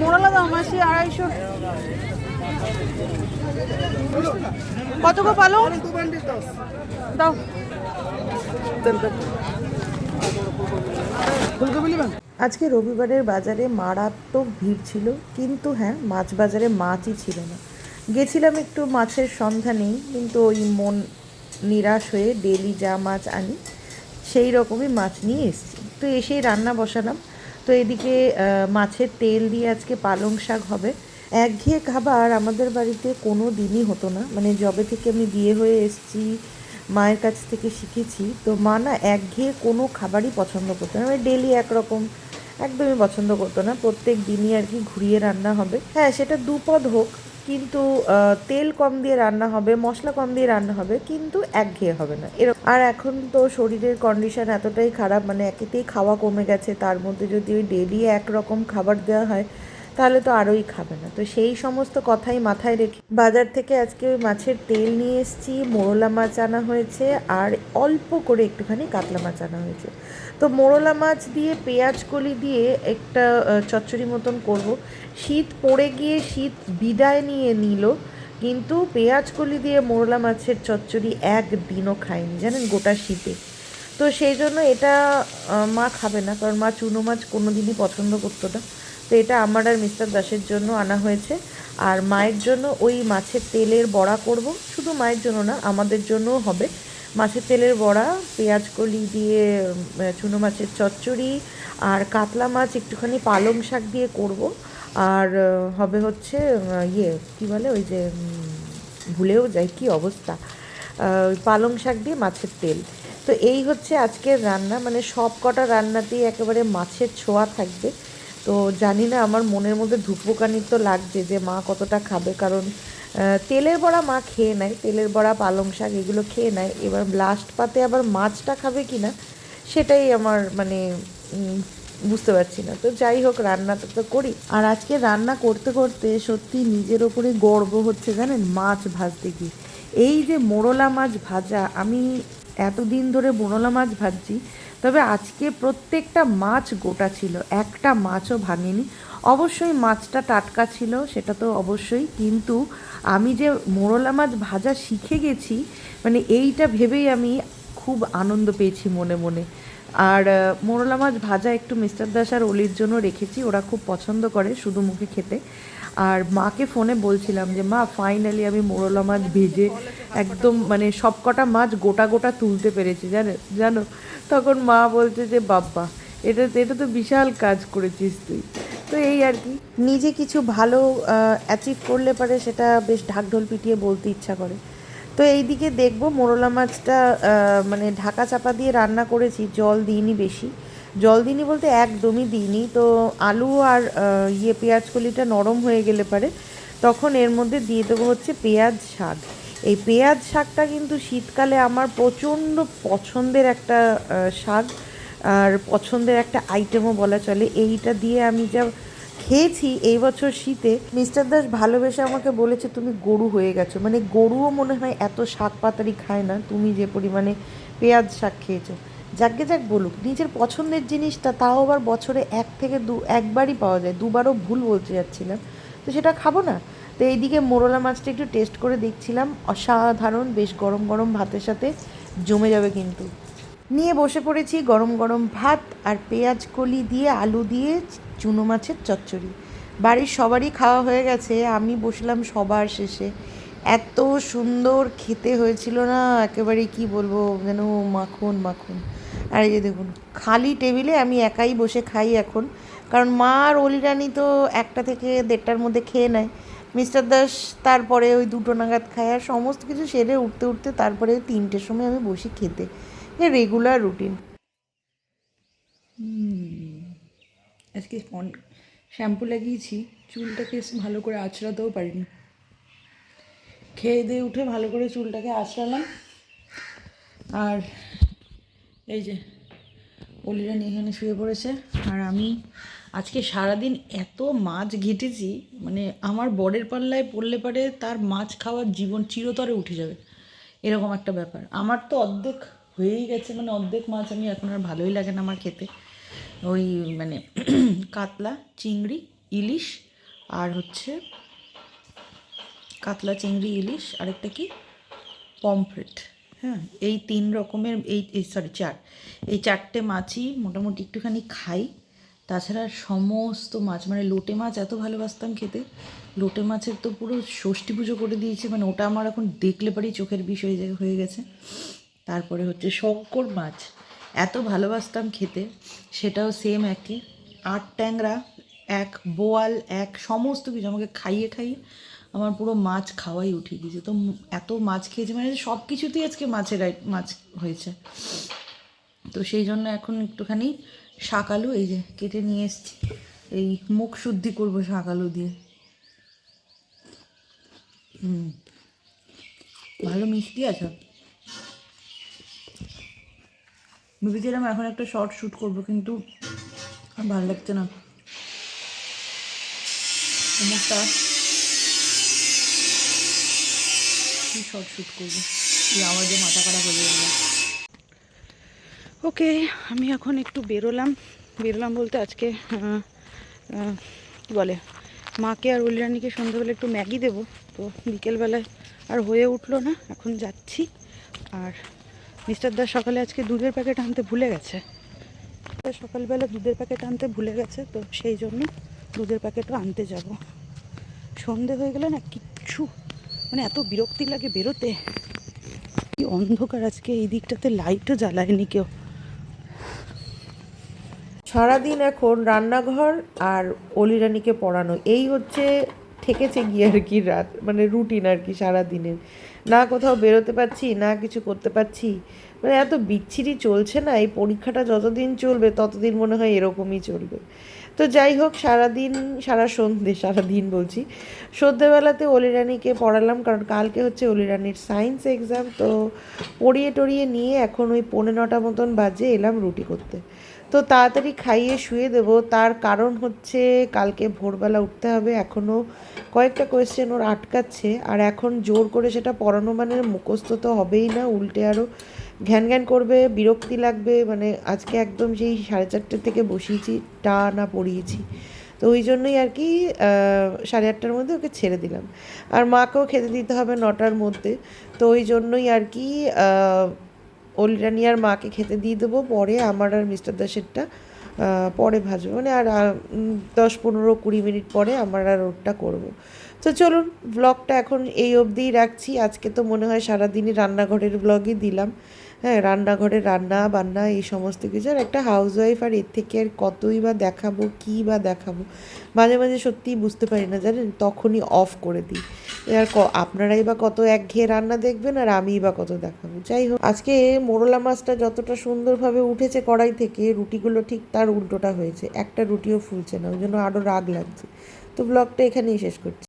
মোড়ালা দাও মাসি 250। কত গো পালো দাও। আজকে রবিবারের বাজারে মারাত্মক ভিড় ছিল, কিন্তু হ্যাঁ মাছ বাজারে মাছই ছিল না। গেছিলাম একটু মাছের সন্ধানেই, কিন্তু ওই মন নিরাশ হয়ে ডেলি যা মাছ আনি সেই রকমই মাছ নিয়ে এসেছি। তো এসেই রান্না বসালাম। তো এদিকে মাছের তেল দিয়ে আজকে পালং শাক হবে। একঘেয়ে খাবার আমাদের বাড়িতে কোনো দিনই হতো না, মানে যবে থেকে আমি বিয়ে হয়ে এসেছি মায়ের কাছ থেকে শিখেছি। তো মা না একঘেয়ে কোনো খাবারই পছন্দ করতো না, মানে ডেলি একরকম একদমই পছন্দ করতো না। প্রত্যেক দিনই আর কি ঘুরিয়ে রান্না হবে, হ্যাঁ সেটা দুপদ হোক, কিন্তু তেল কম দিয়ে রান্না হবে, মশলা কম দিয়ে রান্না হবে, কিন্তু একঘেয়ে হবে না এরকম। আর এখন তো শরীরের কন্ডিশন এতটাই খারাপ, মানে একেতেই খাওয়া কমে গেছে, তার মধ্যে যদি ওই ডেলি একরকম খাবার দেওয়া হয় তাহলে তো আরোই খাবে না। তো সেই সমস্ত কথাই মাথায় রেখে বাজার থেকে আজকে ওই মাছের তেল নিয়ে এসেছি, মোরলা মাছ আনা হয়েছে, আর অল্প করে একটুখানি কাতলা মাছ আনা হয়েছে। তো মোরলা মাছ দিয়ে পেঁয়াজ কলি দিয়ে একটা চচ্চড়ি মতন করব। শীত পড়ে গিয়ে শীত বিদায় নিয়ে নিল, কিন্তু পেঁয়াজ কলি দিয়ে মোরলা মাছের চচ্চড়ি একদিনও খাইনি জানেন গোটা শীতে। তো সেই জন্য এটা মা খাবে না, কারণ মা চুনো মাছ কোনো দিনই পছন্দ করতো না। তো এটা আমার আর মিস্টার দাসের জন্য আনা হয়েছে। আর মায়ের জন্য ওই মাছের তেলের বড়া করব, শুধু মায়ের জন্য না আমাদের জন্যও হবে। মাছের তেলের বড়া, পেঁয়াজ কলি দিয়ে চুনো মাছের চচ্চড়ি, আর কাতলা মাছ একটুখানি পালং শাক দিয়ে করব। আর হবে হচ্ছে ইয়ে কী বলে ওই যে ভুলেও যাই কী অবস্থা, পালং শাক দিয়ে মাছের তেল। তো এই হচ্ছে আজকের রান্না, মানে সব কটা রান্নাতেই একেবারে মাছের ছোঁয়া থাকবে। তো জানি না, আমার মনের মধ্যে ধুকপুকানির তো লাগছে যে মা কতটা খাবে, কারণ তেলের বড়া মা খেয়ে নেয়, তেলের বড়া পালং শাক এগুলো খেয়ে নেয়। এবার লাস্ট পাতে আবার মাছটা খাবে কি না সেটাই আমার মানে বুঝতে পারছি না। তো যাই হোক, রান্নাটা তো করি। আর আজকে রান্না করতে করতে সত্যি নিজের ওপরে গর্ব হচ্ছে জানেন, মাছ ভাজতে গিয়ে। এই যে মোরলা মাছ ভাজা, আমি এতদিন ধরে মোরলা মাছ ভাজছি, তবে আজকে প্রত্যেকটা মাছ গোটা ছিল, একটা মাছও ভাঙেনি। অবশ্যই মাছটা টাটকা ছিল সেটা তো অবশ্যই, কিন্তু আমি যে মোরলা মাছ ভাজা শিখে গেছি, মানে এইটা ভেবেই আমি খুব আনন্দ পেয়েছি মনে মনে। আর মোরলা মাছ ভাজা একটু মিস্টার দাস আর অলির জন্য রেখেছি, ওরা খুব পছন্দ করে শুধু মুখে খেতে। আর মাকে ফোনে বলছিলাম যে মা ফাইনালি আমি মোরলা মাছ ভেজে একদম মানে সব কটা মাছ গোটা গোটা তুলতে পেরেছি জানো। তখন মা বলছে যে বাব্বা, এটা এটা তো বিশাল কাজ করেছিস তুই। তো এই আর কি, নিজে কিছু ভালো অ্যাচিভ করলে পারে সেটা বেশ ঢাকঢোল পিটিয়ে বলতে ইচ্ছা করে। তো এইদিকে দেখবো মোরলা মাছটা মানে ঢাকা চাপা দিয়ে রান্না করেছি, জল দিইনি বেশি, জল দিইনি বলতে একদমই দিইনি। তো আলু আর পেঁয়াজ কলিটা নরম হয়ে গেলে পারে তখন এর মধ্যে দিয়ে দেবো হচ্ছে পেঁয়াজ শাক। এই পেঁয়াজ শাকটা কিন্তু শীতকালে আমার প্রচণ্ড পছন্দের একটা শাক, আর পছন্দের একটা আইটেমও বলা চলে। এইটা দিয়ে আমি যা খেয়েছি এই বছর শীতে, মিস্টার দাস ভালোবেসে আমাকে বলেছে তুমি গরু হয়ে গেছো, মানে গরুও মনে হয় এত শাক পাতারি খায় না তুমি যে পরিমাণে পেঁয়াজ শাক খেয়েছো। যাকে যাক বলুক, নিজের পছন্দের জিনিসটা তাও আবার বছরে একবারই পাওয়া যায়, দুবারও ভুল বলতে যাচ্ছিলাম, তো সেটা খাবো না। তো এইদিকে মোরলা মাছটা একটু টেস্ট করে দেখছিলাম, অসাধারণ, বেশ গরম গরম ভাতের সাথে জমে যাবে কিন্তু। নিয়ে বসে পড়েছি গরম গরম ভাত আর পেঁয়াজ কলি দিয়ে আলু দিয়ে চুনো মাছের চচ্চড়ি। বাড়ির সবারই খাওয়া হয়ে গেছে, আমি বসলাম সবার শেষে। এত সুন্দর খেতে হয়েছিল না, একেবারে কি বলবো, যেন মাখন মাখন। আর এই যে দেখুন, খালি টেবিলে আমি একাই বসে খাই এখন, কারণ মা আর অলিরানি তো 1টা থেকে 1:30টার মধ্যে খেয়ে নেয়। মিস্টার দাস তারপরে ওই 2টো নাগাদ খায়, আর সমস্ত কিছু সেরে উঠতে উঠতে তারপরে 3টের সময় আমি বসি খেতে। Regular routine. আজকে শ্যাম্পু লাগিয়েছি, চুলটাকে ভালো করে আঁচড়াতেও পারিনি, খেয়ে দিয়ে উঠে ভালো করে চুলটাকে আঁচড়ালাম। আর এই যে অলিরানি এখানে শুয়ে পড়েছে, আর আমি আজকে সারাদিন এত মাছ ঘেটেছি, মানে আমার বরের পাল্লায় পড়লে পারে তার মাছ খাওয়ার জীবন চিরতরে উঠে যাবে, এরকম একটা ব্যাপার। আমার তো অর্ধেক হয়েই গেছে, মানে অর্ধেক মাছ আমি এখন আর ভালোই লাগে না আমার খেতে। ওই মানে কাতলা, চিংড়ি, ইলিশ, আর হচ্ছে কাতলা, চিংড়ি, ইলিশ, আরেকটা কি পমফ্রেট। হ্যাঁ, এই 3 রকমের, সরি 4, এই 4টে মাছই মোটামুটি একটুখানি খাই। তাছাড়া সমস্ত মাছ, মানে লোটে মাছ এত ভালোবাসতাম খেতে, লোটে মাছের তো পুরো ষষ্ঠী পুজো করে দিয়েছে, মানে ওটা আমার এখন দেখলে পরেই চোখের বিষ হয়ে গেছে। তারপরে হচ্ছে শঙ্কর মাছ এত ভালোবাসতাম খেতে, সেটাও সেম একই। 8 ট্যাংরা, 1 বোয়াল, 1 সমস্ত কিছু আমাকে খাইয়ে খাইয়ে আমার পুরো মাছ খাওয়াই উঠিয়ে দিয়েছে। তো এত মাছ খেয়েছি, মানে সব কিছুতেই আজকে মাছ হয়েছে। তো সেই জন্য এখন একটুখানি শাক আলু এই যে কেটে নিয়ে এসেছি, এই মুখ শুদ্ধি করবো শাক আলু দিয়ে। ভালো মিষ্টি আছে। ভেবেছিলাম এখন একটা শর্ট শ্যুট করবো, কিন্তু ভালো লাগছে না। মুখটা কি শর্ট শ্যুট করবো, কি আওয়াজে মাথা খারাপ হয়ে গেল। ওকে, আমি এখন একটু বেরোলাম বলতে আজকে কী বলে, মাকে আর অলিরানিকে সন্ধ্যাবেলা একটু ম্যাগি দেবো। তো বিকেলবেলায় আর হয়ে উঠলো না, এখন যাচ্ছি। আর মিস্টার দাস সকালে আজকে দুধের প্যাকেট আনতে ভুলে গেছে, সকালবেলা দুধের প্যাকেট আনতে ভুলে গেছে, তো সেই জন্য দুধের প্যাকেটও আনতে যাব। সন্ধে হয়ে গেলে না কিচ্ছু, মানে এত বিরক্তি লাগে বেরোতে। কি অন্ধকার আজকে, এই দিকটাতে লাইটও জ্বালায়নি কেউ। সারাদিন এখন রান্নাঘর আর অলিরানিকে পড়ানো, এই হচ্ছে ঠেকেছে গিয়ে আর কি রাত, মানে রুটিন আর কি সারাদিনের। না কোথাও বেরোতে পারছি, না কিছু করতে পারছি, মানে এত বিচ্ছিরি চলছে না। এই পরীক্ষাটা যতদিন চলবে ততদিন মনে হয় এরকমই চলবে। তো যাই হোক, সারাদিন বলছি, সন্ধ্যেবেলাতে অলিরানিকে পড়ালাম, কারণ কালকে হচ্ছে অলিরানির সায়েন্স এক্সাম। তো পড়িয়ে টড়িয়ে নিয়ে এখন ওই 9:45 মতন বাজে এলাম রুটি করতে। তো তাড়াতাড়ি খাইয়ে শুয়ে দেবো, তার কারণ হচ্ছে কালকে ভোরবেলা উঠতে হবে। এখনও কয়েকটা কোয়েশ্চেন ওর আটকাচ্ছে, আর এখন জোর করে সেটা পড়ানো মানে মুখস্থ তো হবেই না, উল্টে আরও ঘ্যান ঘ্যান করবে, বিরক্তি লাগবে। মানে আজকে একদম সেই 4:30 থেকে বসিয়েছি, টানা পড়িয়েছি। তো ওই জন্যই আর কি 8:30টার মধ্যে ওকে ছেড়ে দিলাম। আর মাকেও খেতে দিতে হবে 9টার মধ্যে। তো ওই জন্যই আর কি অলিরানি আর মাকে খেতে দিয়ে দেবো, পরে আমার আর মিস্টার দাসেরটা পরে ভাজবো, মানে আর 10-15-20 মিনিট পরে আমার আর ওরটা করবো। তো চলুন, ব্লগটা এখন এই অবধিই রাখছি। আজকে তো মনে হয় সারাদিনই রান্নাঘরের ব্লগই দিলাম। হ্যাঁ, রান্নাঘরে রান্না বান্না এই সমস্ত কিছু, আর একটা হাউসওয়াইফ, আর এর থেকে আর কতই বা দেখাবো, কী বা দেখাবো। মাঝে মাঝে সত্যিই বুঝতে পারি না জানেন, তখনই অফ করে দিই। আর আপনারাই বা কত একঘেয়ে রান্না দেখবেন, আর আমিই বা কত দেখাবো। যাই হোক, আজকে মোরলা মাছটা যতটা সুন্দরভাবে উঠেছে কড়াই থেকে, রুটিগুলো ঠিক তার উল্টোটা হয়েছে, একটা রুটিও ফুলছে না, ওই জন্য আরও রাগ লাগছে। তো ব্লগটা এখানেই শেষ করছি।